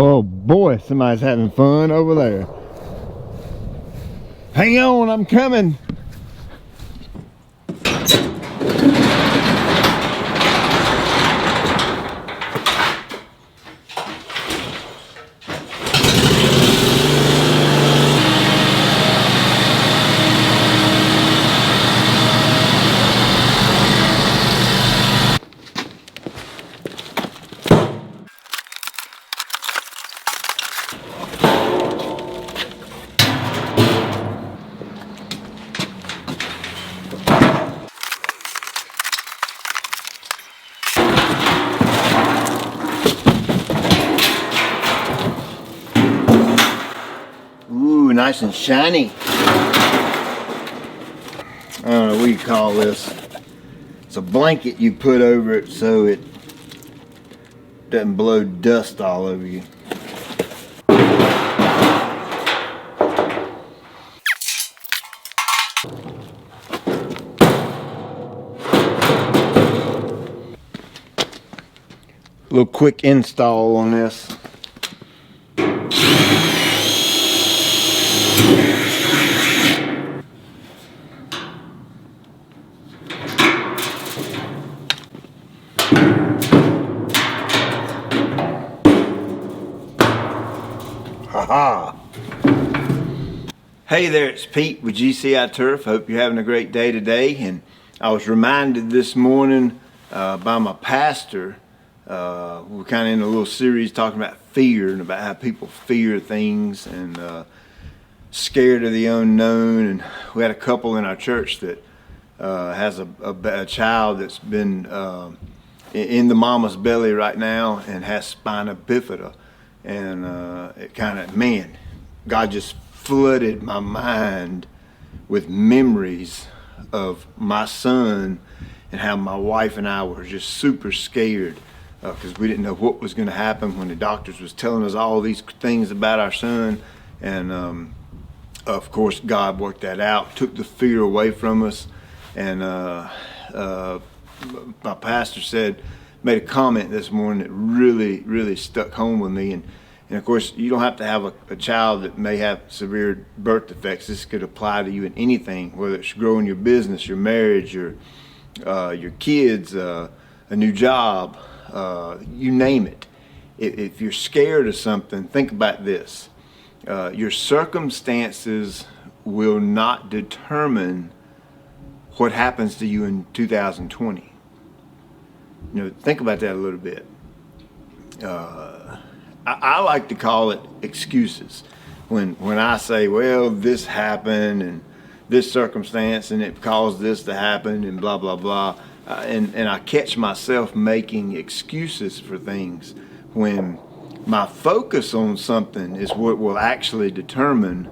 Oh boy, somebody's having fun over there. Hang on, I'm coming. Ooh, nice and shiny. I don't know what you call this. It's a blanket you put over it so it doesn't blow dust all over you. A little quick install on this. Haha. Hey there, it's Pete with GCI Turf. Hope you're having a great day today. And I was reminded this morning by my pastor. We're kind of in a little series talking about fear and about how people fear things and scared of the unknown. And we had a couple in our church that has a child that's been in the mama's belly right now and has spina bifida. And it kind of, man, God just flooded my mind with memories of my son and how my wife and I were just super scared because we didn't know what was going to happen when the doctors was telling us all these things about our son. And of course God worked that out, took the fear away from us. And my pastor made a comment this morning that really stuck home with me. And of course, you don't have to have a child that may have severe birth defects. This could apply to you in anything, whether it's growing your business, your marriage, your kids, a new job, you name it. If you're scared of something, think about this. Your circumstances will not determine what happens to you in 2020. You know, think about that a little bit. I like to call it excuses. When I say, well, this happened and this circumstance and it caused this to happen and blah, blah, blah. And I catch myself making excuses for things when my focus on something is what will actually determine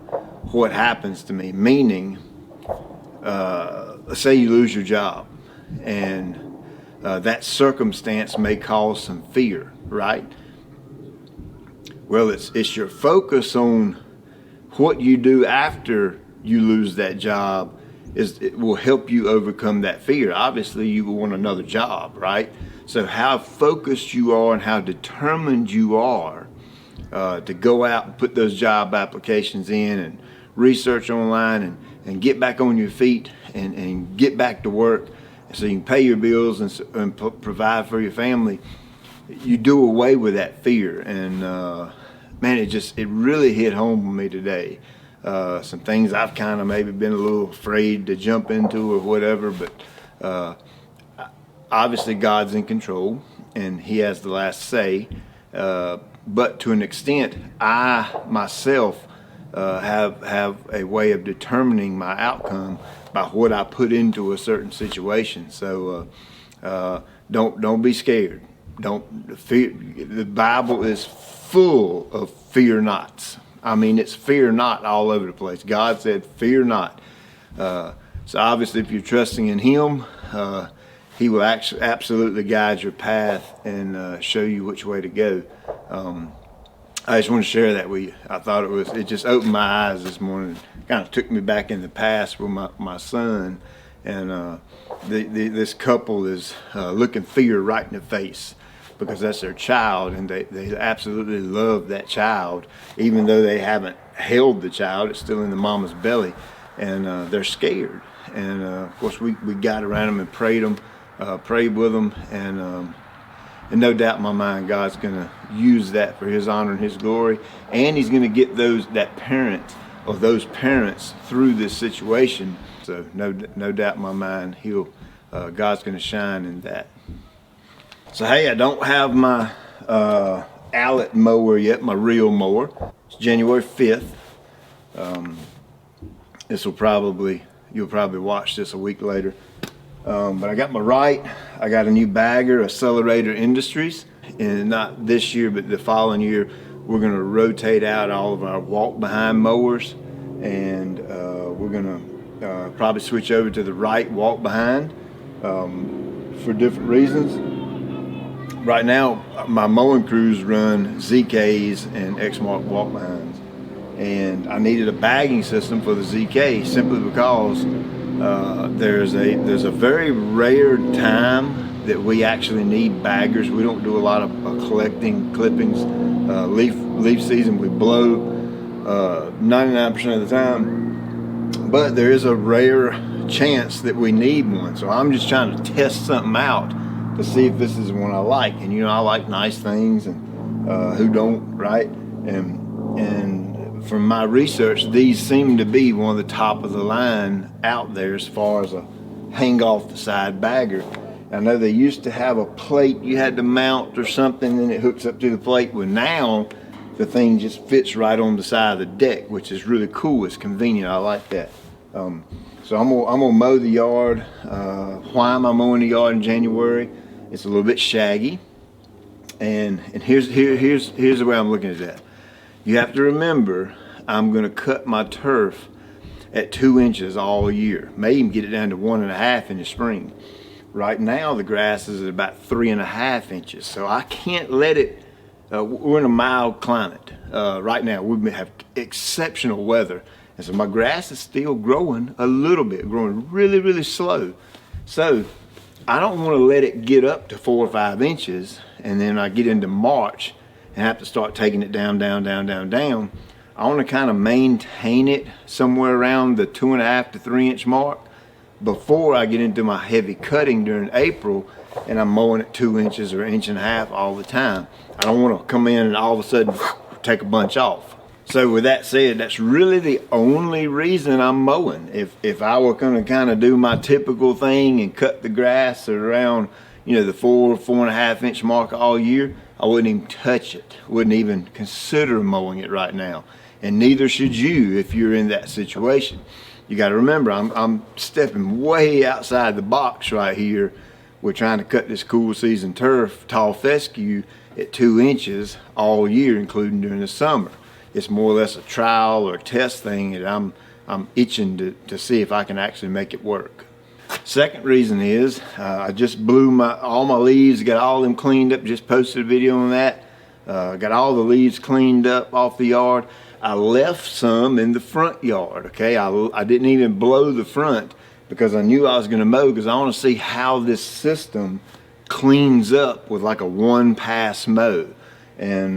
what happens to me. Meaning, let's say you lose your job and that circumstance may cause some fear, right? Well, it's your focus on what you do after you lose that job it will help you overcome that fear. Obviously, you will want another job, right? So how focused you are and how determined you are to go out and put those job applications in and research online and get back on your feet and get back to work so you can pay your bills and provide for your family. You do away with that fear. And man, it really hit home with me today. Some things I've kind of maybe been a little afraid to jump into or whatever, but obviously God's in control and He has the last say. But to an extent, I myself have a way of determining my outcome by what I put into a certain situation. So don't be scared. Don't fear. The Bible is full of fear nots. I mean, it's fear not all over the place. God said, fear not. So obviously, if you're trusting in Him, He will absolutely guide your path and show you which way to go. I just want to share that with you. I thought it just opened my eyes this morning. Kind of took me back in the past with my son. And this couple is looking fear right in the face. because that's their child, and they absolutely love that child, even though they haven't held the child. It's still in the mama's belly, and they're scared. And of course we got around them and prayed with them, and no doubt in my mind God's going to use that for His honor and His glory, and He's going to get those parents through this situation. So no doubt in my mind God's going to shine in that. So hey, I don't have my Allet mower yet, my real mower. It's January 5th. You'll probably watch this a week later. But I got my right. I got a new bagger, Accelerator Industries, and not this year, but the following year, we're going to rotate out all of our walk-behind mowers, and we're going to probably switch over to the right walk-behind for different reasons. Right now, my mowing crews run ZKs and Exmark walk-behinds, and I needed a bagging system for the ZK simply because there's a very rare time that we actually need baggers. We don't do a lot of collecting clippings. Leaf season we blow 99% of the time, but there is a rare chance that we need one. So I'm just trying to test something out to see if this is one I like. And you know, I like nice things, and who don't, right? And from my research, these seem to be one of the top of the line out there as far as a hang off the side bagger. I know they used to have a plate you had to mount or something, and it hooks up to the plate. Well, now the thing just fits right on the side of the deck, which is really cool. It's convenient. I like that. So I'm gonna mow the yard. Why am I mowing the yard in January? It's a little bit shaggy, and here's the way I'm looking at that. You have to remember, I'm going to cut my turf at 2 inches all year. May even get it down to 1.5 in the spring. Right now, the grass is at about 3.5 inches, so I can't let it. We're in a mild climate right now. We have exceptional weather, and so my grass is still growing a little bit, growing really, really slow. So I don't want to let it get up to 4 or 5 inches, and then I get into March and have to start taking it down. I want to kind of maintain it somewhere around the 2.5 to 3 inch mark before I get into my heavy cutting during April, and I'm mowing at 2 inches or 1.5 inches all the time. I don't want to come in and all of a sudden take a bunch off. So with that said, that's really the only reason I'm mowing. If I were going to kind of do my typical thing and cut the grass around, you know, the 4.5 inch mark all year, I wouldn't even touch it. Wouldn't even consider mowing it right now. And neither should you if you're in that situation. You got to remember, I'm stepping way outside the box right here. We're trying to cut this cool season turf, tall fescue, at 2 inches all year, including during the summer. It's more or less a trial or a test thing that I'm itching to see if I can actually make it work. Second reason is I just blew all my leaves, got all them cleaned up, just posted a video on that. Got all the leaves cleaned up off the yard. I left some in the front yard, okay? I didn't even blow the front because I knew I was gonna mow, because I wanna see how this system cleans up with like a one pass mow. And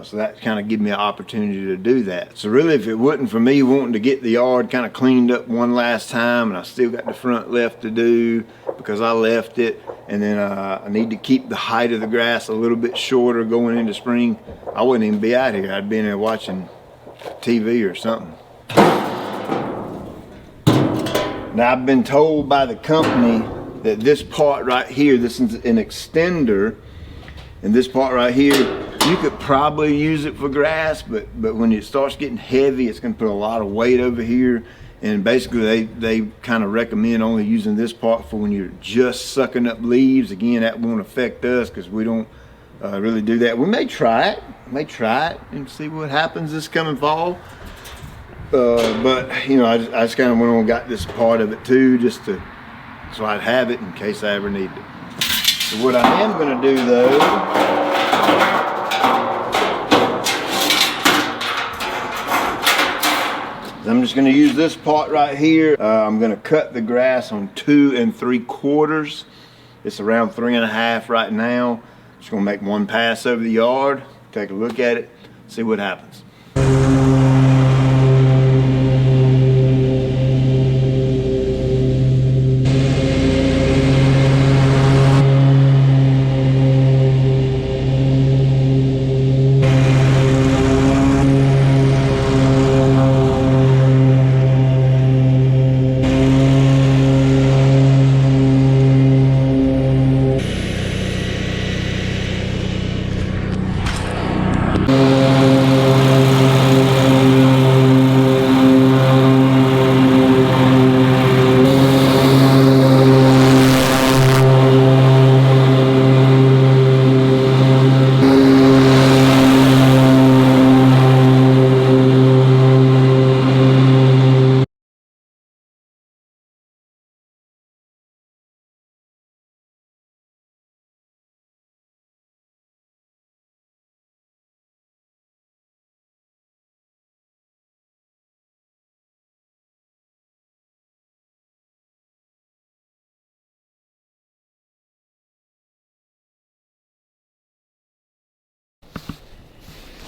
so that kind of gave me an opportunity to do that. So really, if it wasn't for me wanting to get the yard kind of cleaned up one last time, and I still got the front left to do because I left it, and then I need to keep the height of the grass a little bit shorter going into spring, I wouldn't even be out here. I'd be in there watching TV or something. Now, I've been told by the company that this part right here, this is an extender, and this part right here, you could probably use it for grass, but when it starts getting heavy, it's going to put a lot of weight over here. And basically, they kind of recommend only using this part for when you're just sucking up leaves. Again, that won't affect us because we don't really do that. We may try it, and see what happens this coming fall. But you know, I just kind of went on and got this part of it too, so I'd have it in case I ever need it. So what I am going to do though, I'm just going to use this part right here. I'm going to cut the grass on 2 3/4. It's around 3.5 right now. Just gonna make one pass over the yard, take a look at it, see what happens.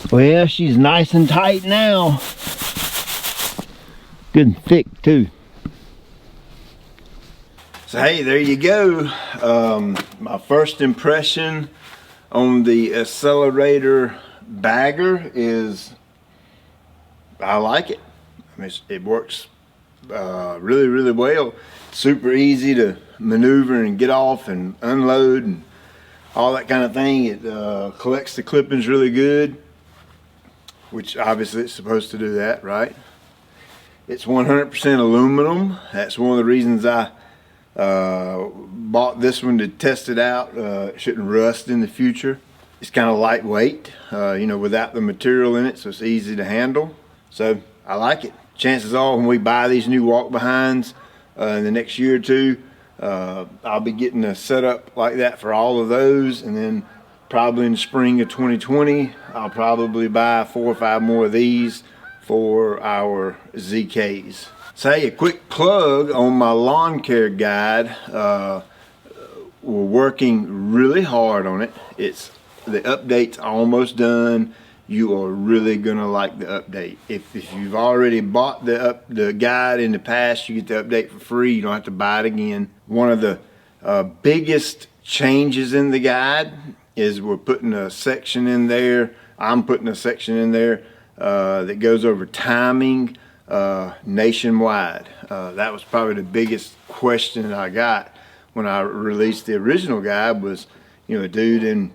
Well, she's nice and tight now. Good and thick too. So hey, there you go. My first impression on the accelerator bagger is I like it. I mean, it works really, really well. Super easy to maneuver and get off and unload and all that kind of thing. It collects the clippings really good, which obviously it's supposed to do that, right? It's 100% aluminum. That's one of the reasons I bought this one, to test it out. It shouldn't rust in the future. It's kind of lightweight, you know, without the material in it, so it's easy to handle. So I like it. Chances are when we buy these new walk behinds in the next year or two, I'll be getting a setup like that for all of those, and then probably in the spring of 2020, I'll probably buy 4 or 5 more of these for our ZKs. So hey, a quick plug on my lawn care guide. We're working really hard on it. The update's almost done. You are really gonna like the update. If you've already bought the guide in the past, you get the update for free. You don't have to buy it again. One of the biggest changes in the guide is we're putting a section in there. I'm putting a section in there that goes over timing nationwide. That was probably the biggest question I got when I released the original guide. Was, you know, a dude in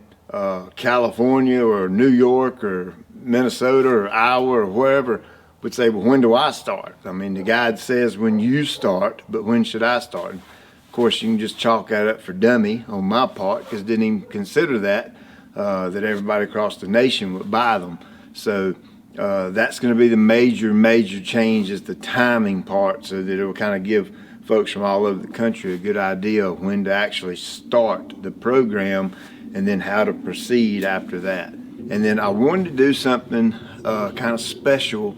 California or New York or Minnesota or Iowa or wherever would say, well, when do I start? I mean, the guide says when you start, but when should I start? Of course, you can just chalk that up for dummy on my part, because didn't even consider that everybody across the nation would buy them. So that's going to be the major change, is the timing part, so that it will kind of give folks from all over the country a good idea of when to actually start the program and then how to proceed after that. And then I wanted to do something kind of special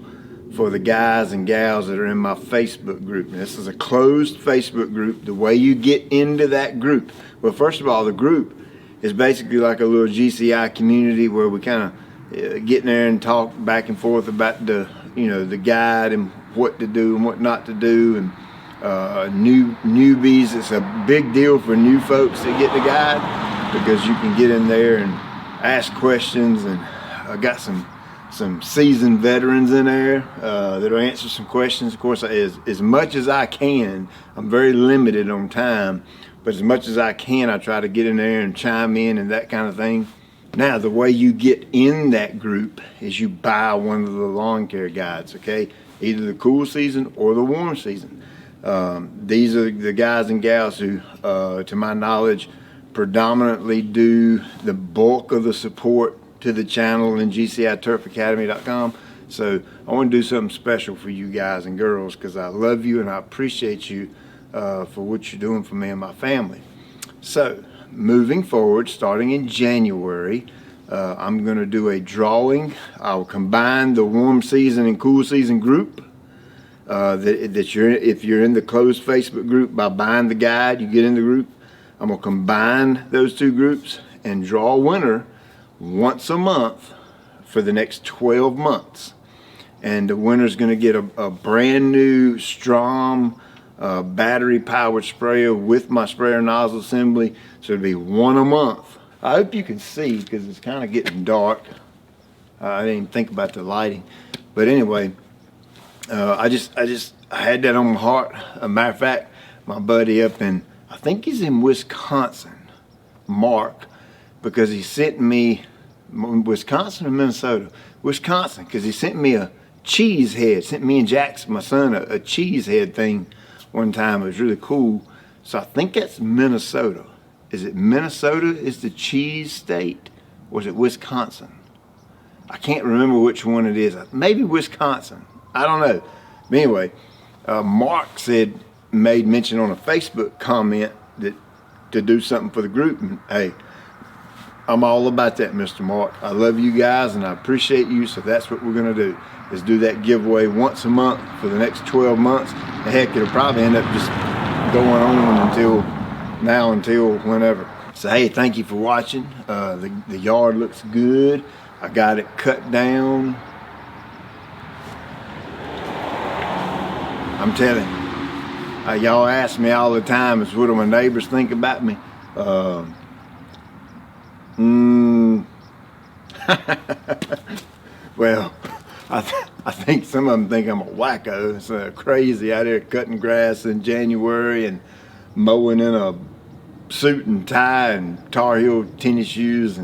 for the guys and gals that are in my Facebook group. And this is a closed Facebook group. The way you get into that group, well, first of all, the group is basically like a little GCI community where we kind of get in there and talk back and forth about the guide and what to do and what not to do, and newbies. It's a big deal for new folks that get the guide, because you can get in there and ask questions, and I got some seasoned veterans in there that'll answer some questions. Of course, as much as I can, I'm very limited on time, but as much as I can, I try to get in there and chime in and that kind of thing. Now, the way you get in that group is you buy one of the lawn care guides, okay? Either the cool season or the warm season. These are the guys and gals who, to my knowledge, predominantly do the bulk of the support to the channel and GCITurfAcademy.com. So I want to do something special for you guys and girls, because I love you and I appreciate you for what you're doing for me and my family. So moving forward, starting in January, I'm going to do a drawing. I'll combine the warm season and cool season group. If you're in the closed Facebook group, by buying the guide, you get in the group. I'm going to combine those two groups, and draw a winner once a month for the next 12 months. And the winner's gonna get a brand new Strom battery powered sprayer with my sprayer nozzle assembly. So it'll be one a month. I hope you can see because it's kind of getting dark. I didn't even think about the lighting. But anyway, I had that on my heart. As a matter of fact, my buddy up in, I think he's in Wisconsin, Mark, because he sent me, Wisconsin or Minnesota? Wisconsin, because he sent me a cheese head, sent me and Jackson, my son, a cheese head thing one time. It was really cool. So I think that's Minnesota. Is it Minnesota is the cheese state, or is it Wisconsin? I can't remember which one it is. Maybe Wisconsin. I don't know. But anyway, Mark made mention on a Facebook comment that to do something for the group. And hey, I'm all about that, Mr. Mark. I love you guys and I appreciate you. So that's what we're gonna do, is do that giveaway once a month for the next 12 months. And heck, it'll probably end up just going on until whenever. So hey, thank you for watching. The yard looks good. I got it cut down. I'm telling you, y'all ask me all the time, is what do my neighbors think about me? Well, I think some of them think I'm a wacko. It's crazy out there cutting grass in January and mowing in a suit and tie and Tar Heel tennis shoes,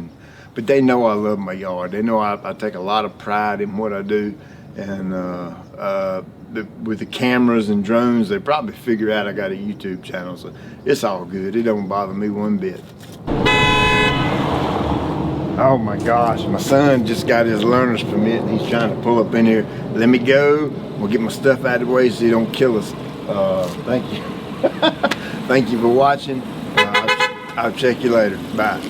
but they know I love my yard. They know I take a lot of pride in what I do, and with the cameras and drones, they probably figure out I got a YouTube channel, so it's all good. It don't bother me one bit. Oh my gosh, my son just got his learner's permit and he's trying to pull up in here. Let me go. We'll get my stuff out of the way so he don't kill us. Thank you. Thank you for watching. I'll check you later. Bye.